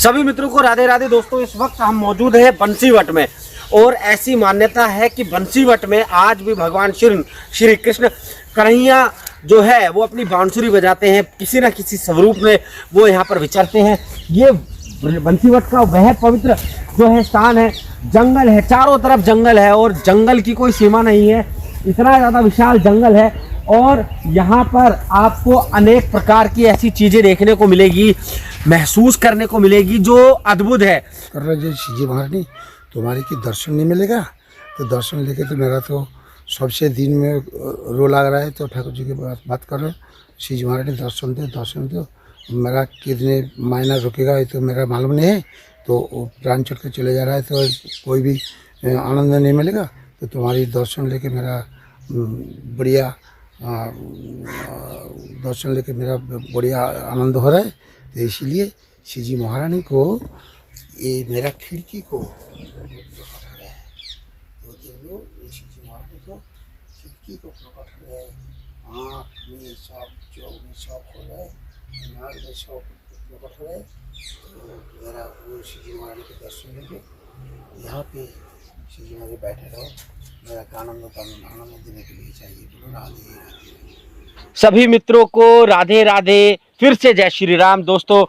सभी मित्रों को राधे राधे। दोस्तों, इस वक्त हम मौजूद हैं बंसीवट में और ऐसी मान्यता है कि बंसीवट में आज भी भगवान श्री कृष्ण कन्हैया जो है वो अपनी बांसुरी बजाते हैं, किसी न किसी स्वरूप में वो यहाँ पर विचरते हैं। ये बंसीवट का वह पवित्र जो है स्थान है, जंगल है, चारों तरफ जंगल है और जंगल की कोई सीमा नहीं है, इतना ज़्यादा विशाल जंगल है। और यहाँ पर आपको अनेक प्रकार की ऐसी चीज़ें देखने को मिलेगी, महसूस करने को मिलेगी जो अद्भुत है। कर रहा जी शिवजी महारानी तुम्हारे की दर्शन नहीं मिलेगा, तो दर्शन लेके तो मेरा तो सबसे दिन में रो लग रहा है, तो ठाकुर जी की बात कर रहे हो, शिवजी महारानी दर्शन दो। मेरा कितने महीना रुकेगा ये तो मेरा मालूम नहीं है, तो वो प्राण छोड़ के चले जा रहा है, तो कोई भी आनंद नहीं मिलेगा। तो तुम्हारी दर्शन लेके मेरा बढ़िया दर्शन लेके मेरा बढ़िया आनंद हो रहा है। तो इसलिए शिवजी महारानी को ये मेरा खिड़की को शिवजी महारानी को खिड़की को प्रकट हो रहा है, आँख में सब, चौक में सब हो रहा है, नाक में सब प्रकट हो रहा है। तो मेरा वो शिवजी महारानी के दर्शन लेके यहाँ पे शिवजी महारानी बैठे रहो, मेरा आनंद देने के लिए चाहिए। बोलो राधे राधे। सभी मित्रों को राधे राधे, फिर से जय श्री राम। दोस्तों,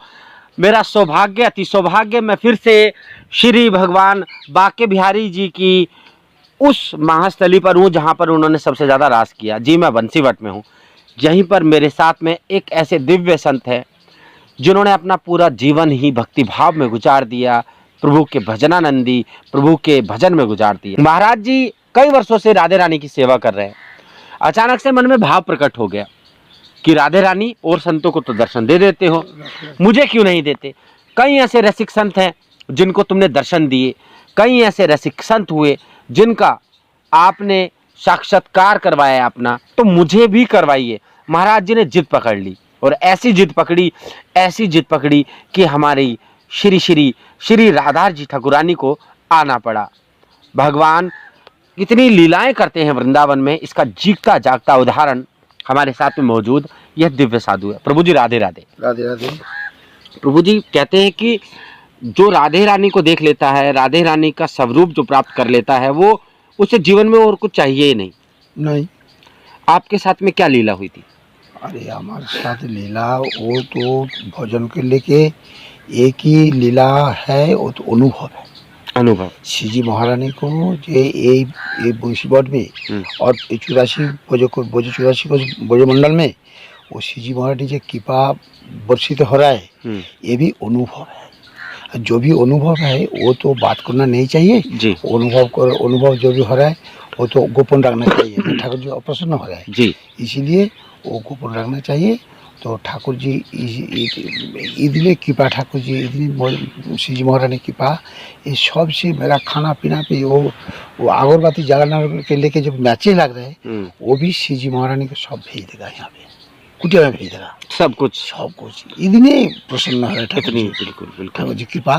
मेरा सौभाग्य, अति सौभाग्य, मैं फिर से श्री भगवान बांके बिहारी जी की उस महास्थली पर हूँ जहाँ पर उन्होंने सबसे ज़्यादा रास किया। जी, मैं बंसीवट में हूँ। यहीं पर मेरे साथ में एक ऐसे दिव्य संत हैं जिन्होंने अपना पूरा जीवन ही भक्ति भाव में गुजार दिया, प्रभु के भजनानंदी, प्रभु के भजन में गुजार दिया। महाराज जी कई वर्षों से राधे रानी की सेवा कर रहे हैं। अचानक से मन में भाव प्रकट हो गया कि राधे रानी और संतों को तो दर्शन दे देते हो, मुझे क्यों नहीं देते। कई ऐसे रसिक संत हैं जिनको तुमने दर्शन दिए, कई ऐसे रसिक संत हुए जिनका आपने साक्षात्कार करवाया अपना, तो मुझे भी करवाइए। महाराज जी ने जिद पकड़ ली और ऐसी जिद पकड़ी कि हमारी श्री श्री श्री राधा जी ठाकुरानी को आना पड़ा। भगवान कितनी लीलाएं करते हैं वृंदावन में, इसका जीता जागता उदाहरण हमारे साथ में मौजूद यह दिव्य साधु है। प्रभु जी राधे राधे। राधे राधे। प्रभु जी कहते हैं कि जो राधे रानी को देख लेता है, राधे रानी का स्वरूप जो प्राप्त कर लेता है, वो उसे जीवन में और कुछ चाहिए ही नहीं। आपके साथ में क्या लीला हुई थी? अरे हमारे साथ लीला वो तो भोजन के लेके एक ही लीला है, वो तो अनुभव शिवजी महारानी को ये बंसीवट में और 84 ब्रजमंडल में वो शिवजी महारानी जो कृपा वर्षित हो रहा है, ये भी अनुभव है। जो भी अनुभव है वो तो बात करना नहीं चाहिए जी। अनुभव जो भी हो रहा है वो तो गोपन रखना चाहिए। ठाकुर जी अप्रसन्न हो रहा है जी, इसीलिए वो गोपन रखना चाहिए। तो ठाकुर जी इतने कृपा, ठाकुर जी इतनी शिवजी महारानी कृपा, ये सब से मेरा खाना पीना पे वो अगरबत्ती जलाने के लेके जब नाचे लग रहे हैं, वो भी शिवजी महारानी को सब भेज देगा, यहाँ पे कुटिया में भेज देगा, सब कुछ इतने प्रसन्न है ठाकुर जी। बिल्कुल ठाकुर जी कृपा।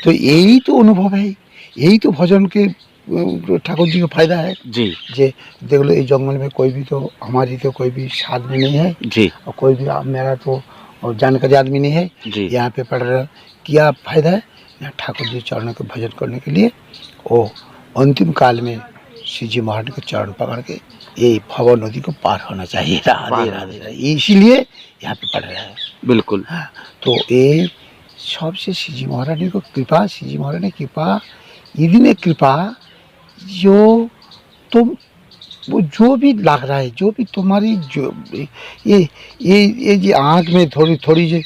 तो यही तो अनुभव है, यही तो भजन के ठाकुर जी का फायदा है जी। जे देख लो, इस जंगल में कोई भी तो हमारी तो कोई भी आदमी नहीं है जी, और कोई भी मेरा तो जानकारी आदमी नहीं है जी। यहाँ पे पढ़ रहा, क्या फायदा है यहाँ ठाकुर जी चरणों के भजन करने के लिए। वो अंतिम काल में शिवजी महारानी के चरण पकड़ के ये भव नदी को पार होना चाहिए। राधे राधे, इसीलिए यहाँ पे पढ़ रहा है। बिल्कुल हाँ। तो ये सबसे शिवजी महारानी को कृपा, शिवजी महारानी कृपा, इतनी कृपा जो तुम वो जो भी लग रहा है, जो भी तुम्हारी जो ये जो आँख में थोड़ी जो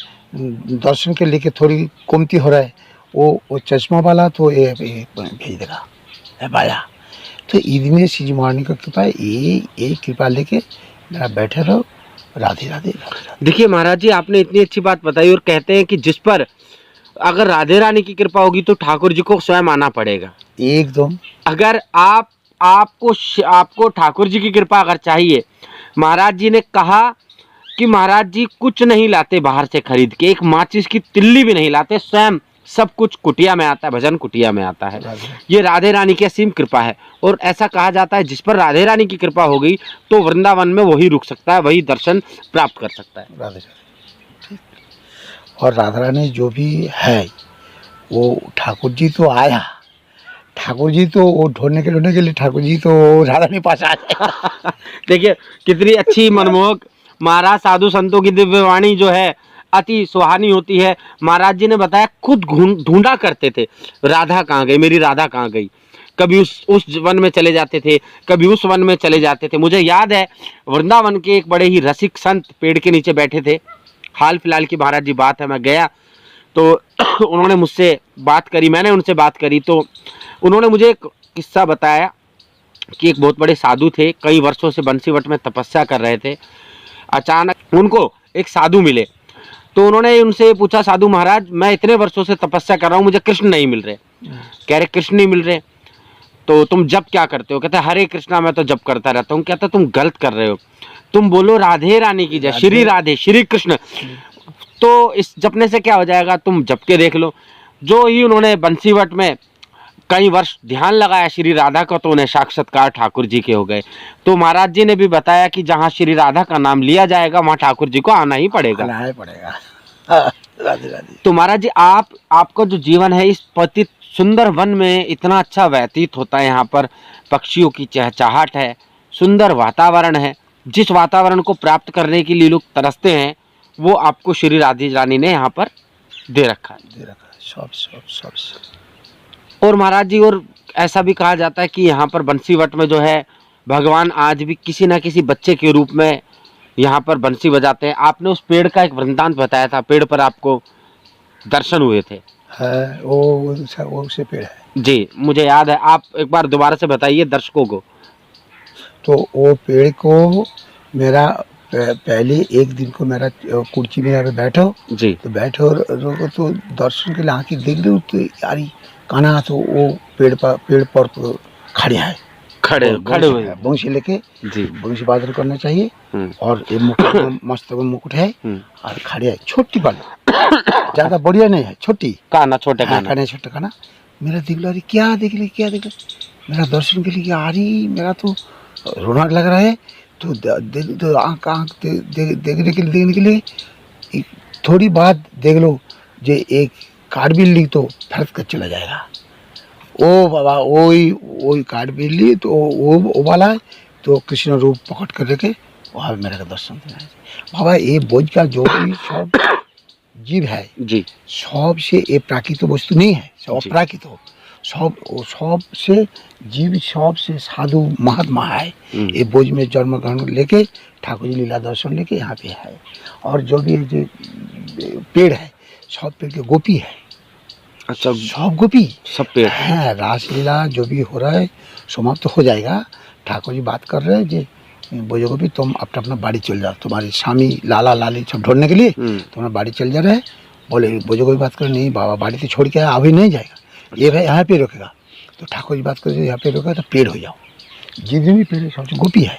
दर्शन के लेके थोड़ी कमती हो रहा है, वो चश्मा वाला तो ये भेज देगा बाया। तो इतने शिवजी महारानी का कृपा है, ये कृपा लेके मेरा बैठे रहो। राधे राधे। देखिए महाराज जी, आपने इतनी अच्छी बात बताई और कहते हैं कि जिस पर अगर राधे रानी की कृपा होगी तो ठाकुर जी को स्वयं आना पड़ेगा। एकदम। अगर आपको ठाकुर जी की कृपा अगर चाहिए, महाराज जी ने कहा कि महाराज जी कुछ नहीं लाते बाहर से खरीद के, एक माचिस की तिल्ली भी नहीं लाते, स्वयं सब कुछ कुटिया में आता है, भजन कुटिया में आता है। ये राधे रानी की असीम कृपा है। और ऐसा कहा जाता है जिस पर राधे रानी की कृपा हो गई तो वृंदावन में वही रुक सकता है, वही दर्शन प्राप्त कर सकता है। राधे राधे। और राधा रानी जो भी है वो ठाकुर जी तो आया, ठाकुर जी तो वो ढूंढने के लिए ठाकुर जी तो राधा रानी पास आ जाए। देखिए कितनी अच्छी मनमोहक महाराज साधु संतों की दिव्य वाणी जो है अति सुहानी होती है। महाराज जी ने बताया खुद ढूंढा करते थे राधा कहाँ गई, मेरी राधा कहाँ गई। कभी उस वन में चले जाते थे, कभी उस वन में चले जाते थे। मुझे याद है वृंदावन के एक बड़े ही रसिक संत पेड़ के नीचे बैठे थे। हाल फिलहाल की महाराज जी बात है, मैं गया तो उन्होंने मुझसे बात करी, मैंने उनसे बात करी तो उन्होंने मुझे एक किस्सा बताया कि एक बहुत बड़े साधु थे, कई वर्षों से बंसीवट में तपस्या कर रहे थे। अचानक उनको एक साधु मिले तो उन्होंने उनसे पूछा, साधु महाराज मैं इतने वर्षों से तपस्या कर रहा हूँ, मुझे कृष्ण नहीं मिल रहे। कह रहे कृष्ण नहीं मिल रहे तो तुम जप क्या करते हो? कहते हरे कृष्णा मैं तो जप करता रहता हूँ। कहता तुम गलत कर रहे हो, तुम बोलो राधे रानी की जय, श्री राधे श्री कृष्ण, तो इस जपने से क्या हो जाएगा, तुम जप के देख लो। जो ही उन्होंने बंसीवट में कई वर्ष ध्यान लगाया श्री राधा का तो उन्हें साक्षात्कार ठाकुर जी के हो गए। तो महाराज जी ने भी बताया कि जहाँ श्री राधा का नाम लिया जाएगा वहाँ ठाकुर जी को आना ही पड़ेगा। आना ही पड़ेगा। राधे राधे। तो महाराज जी आपका जो जीवन है इस पतित सुंदर वन में इतना अच्छा व्यतीत होता है। यहाँ पर पक्षियों की चहचहाट है, सुंदर वातावरण है। जिस वातावरण को प्राप्त करने के लिए लोग तरसते हैं वो आपको श्री राधे रानी ने यहाँ पर दे रखा है। सब। और महाराज जी और ऐसा भी कहा जाता है कि यहाँ पर बंसीवट में जो है भगवान आज भी किसी न किसी बच्चे के रूप में यहाँ पर बंसी बजाते हैं। आपने उस पेड़ का एक वृंतांत बताया था, पेड़ पर आपको दर्शन हुए थे। है वो उसे पेड़ है जी, मुझे याद है, आप एक बार दोबारा से बताइए दर्शकों को। तो वो पेड़ को मेरा पहले एक दिन को मेरा कुर्सी में यहाँ पे बैठो जी, तो बैठो तो दर्शन के लिए आके देख लो तो यार काना तो वो पेड़ पर खड़े है, खड़े हुए बंशी लेके जी, बंशी बादल करना चाहिए और ये मुकुट मस्त मुकुट है और खड़े है, छोटी बाल ज्यादा बढ़िया नहीं है, छोटी काना, छोटे काना, छोटे काना। मेरा देख लो, अरे क्या देख लो मेरा दर्शन के लिए आ रही, मेरा तो रोना लग रहा है। तो आँख देखने के लिए थोड़ी बात देख लो, जो एक काट बिल्ली तो फर्क कर चला जाएगा। ओ बाबा वही काट बिल्ली तो वो वाला है तो कृष्ण रूप पकड़ कर रखे वहाँ मेरे का दर्शन करना है। बाबा ये बोझ का जो भी सब जीव है जी, सब से ये प्राकृतिक वस्तु नहीं है, सब अप्राकृत हो, सब से जीव सब से साधु महात्मा है। ये बोझ में जन्म ग्रहण लेके ठाकुर जी लीला दर्शन लेके यहाँ पे है। और जो भी जो पेड़ है सब पेड़ के गोपी है। अच्छा, सब गोपी सब पेड़ है। रासलीला जो भी हो रहा है समाप्त तो हो जाएगा। ठाकुर जी बात कर रहे हैं जी बोझो गोपी तुम अपना अपना बाड़ी चल जाओ, तुम्हारी स्वामी लाला लाली सब ढूंढने के लिए तुम्हारा बाड़ी चल जा रहा है। बोले बोझो गोपी बात कर, नहीं बाबा बाड़ी तो छोड़ के आया, अभी नहीं जाएगा, ये भाई यहाँ पे रोकेगा। तो ठाकुर जी बात कर यहाँ पे रोका तो पेड़ हो जाओ, जितने भी पेड़ सबसे गोपी है।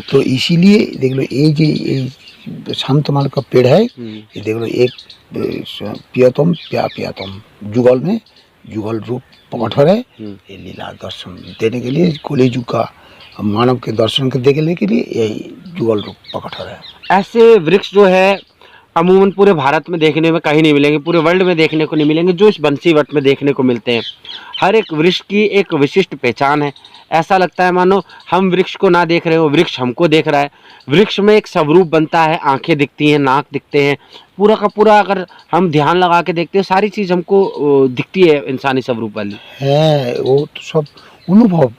तो इसीलिए देख लो ये शांत माल का पेड़ है, ये देख लो एक पियातम पियातम जुगल में जुगल रूप प्रकट हो रहा है। ये लीला दर्शन देने के लिए कोली जुग का मानव के दर्शन के देखने के लिए यही जुगल रूप प्रकट हो रहा है। ऐसे वृक्ष जो है अमूमन पूरे भारत में देखने में कहीं नहीं मिलेंगे, पूरे वर्ल्ड में देखने को नहीं मिलेंगे जो इस बंसीवट में देखने को मिलते हैं। हर एक वृक्ष की एक विशिष्ट पहचान है। ऐसा लगता है मानो हम वृक्ष को ना देख रहे हो, वृक्ष हमको देख रहा है। वृक्ष में एक स्वरूप बनता है, आंखें दिखती हैं, नाक दिखते हैं, पूरा का पूरा अगर हम ध्यान लगा के देखते हैं सारी चीज़ हमको दिखती है इंसानी स्वरूप वाली है। वो तो सब अनुभव,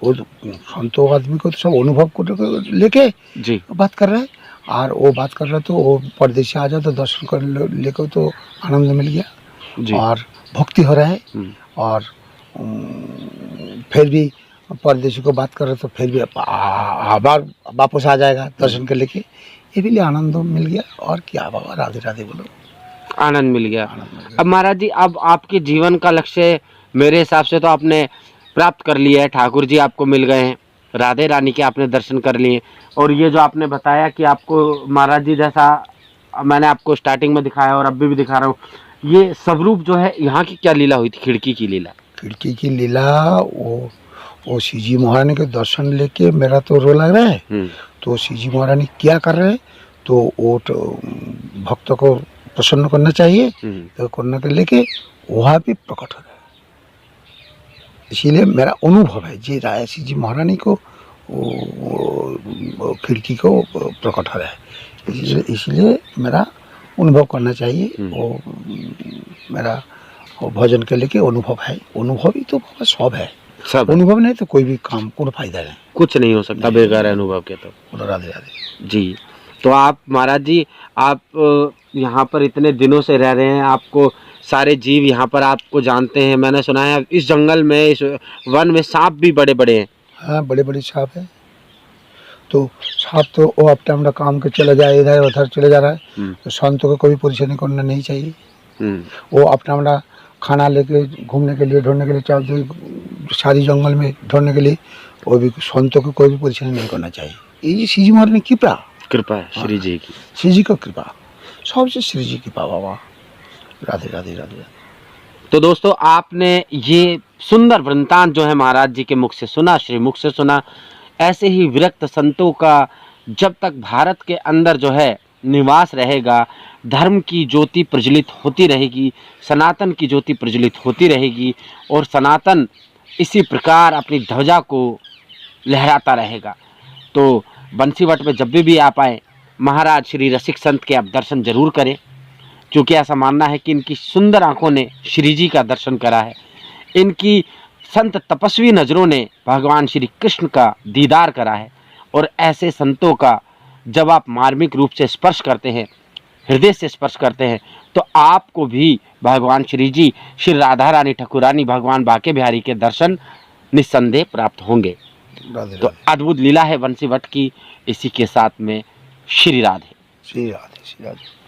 संतों आदमी को तो सब अनुभव को लेके जी बात कर रहा है। और वो बात कर रहा तो वो परदेशी आ जाओ तो दर्शन कर लेकर तो आनंद मिल गया और भक्ति हो रहा है। और फिर भी परदेशी को बात कर रहे तो फिर भी आबार वापस आ जाएगा दर्शन कर लेके, ये भी लिए आनंद मिल गया। और क्या बाबा राधे राधे बोलो, आनंद मिल गया। अब महाराज जी अब आपके जीवन का लक्ष्य मेरे हिसाब से तो आपने प्राप्त कर लिया है, ठाकुर जी आपको मिल गए हैं, राधे रानी के आपने दर्शन कर लिए। और ये जो आपने बताया कि आपको महाराज जी जैसा मैंने आपको स्टार्टिंग में दिखाया और अभी भी दिखा रहा हूँ, ये स्वरूप जो है यहाँ की क्या लीला हुई थी? खिड़की की लीला। खिड़की की लीला वो सीजी महारानी के दर्शन लेके मेरा तो रो लग रहा है। तो सीजी महारानी क्या कर रहे हैं तो वो तो भक्त को प्रसन्न करना चाहिए, तो करने के लेके वहाँ भी प्रकट हो रहा है। इसीलिए मेरा अनुभव है जी रायसी जी महारानी को वो खिड़की को प्रकट हो रहा है, इसलिए मेरा अनुभव करना चाहिए। वो मेरा वो भजन के लेके अनुभव है, अनुभव ही तो बाबा सब है, सब अनुभव नहीं तो कोई भी काम कोनो फायदा नहीं, कुछ नहीं हो सकता बेकार अनुभव के। तो राधे राधे जी, तो आप महाराज जी, आप यहाँ पर इतने दिनों से रह रहे हैं, आपको सारे जीव यहाँ पर आपको जानते हैं। मैंने सुना है इस जंगल में, इस वन में सांप भी बड़े बड़े हैं। हाँ, बड़े बड़े सांप है। तो सांप तो वो अपना अपना काम के चला जाए, इधर उधर चले जा रहा है, तो संतों को कोई परेशानी करना नहीं चाहिए। वो अपना अपना खाना लेके घूमने के लिए, ढूंढने के लिए, चाहे सारी जंगल में ढूंढने के लिए, वो भी संतों को कोई भी परेशानी नहीं करना चाहिए। ये श्री जी महाराज की कृपा है, श्री जी की, श्री जी का कृपा, सबसे श्री जी की कृपा बाबा। राधे राधे राधे। तो दोस्तों, आपने ये सुंदर वृंतांत जो है महाराज जी के मुख से सुना, श्री मुख से सुना। ऐसे ही विरक्त संतों का जब तक भारत के अंदर जो है निवास रहेगा, धर्म की ज्योति प्रज्वलित होती रहेगी, सनातन की ज्योति प्रज्वलित होती रहेगी, और सनातन इसी प्रकार अपनी ध्वजा को लहराता रहेगा। तो बंसीवट में जब भी आप आए, महाराज श्री रसिक संत के आप दर्शन जरूर करें, क्योंकि ऐसा मानना है कि इनकी सुंदर आंखों ने श्री जी का दर्शन करा है, इनकी संत तपस्वी नज़रों ने भगवान श्री कृष्ण का दीदार करा है। और ऐसे संतों का जब आप मार्मिक रूप से स्पर्श करते हैं, हृदय से स्पर्श करते हैं, तो आपको भी भगवान श्री जी, श्री राधा रानी ठाकुरानी, भगवान बाके बिहारी के दर्शन निस्संदेह प्राप्त होंगे। तो अद्भुत लीला है बंसीवट की। इसी के साथ में श्री राधे। श्री राधे, श्री राधे।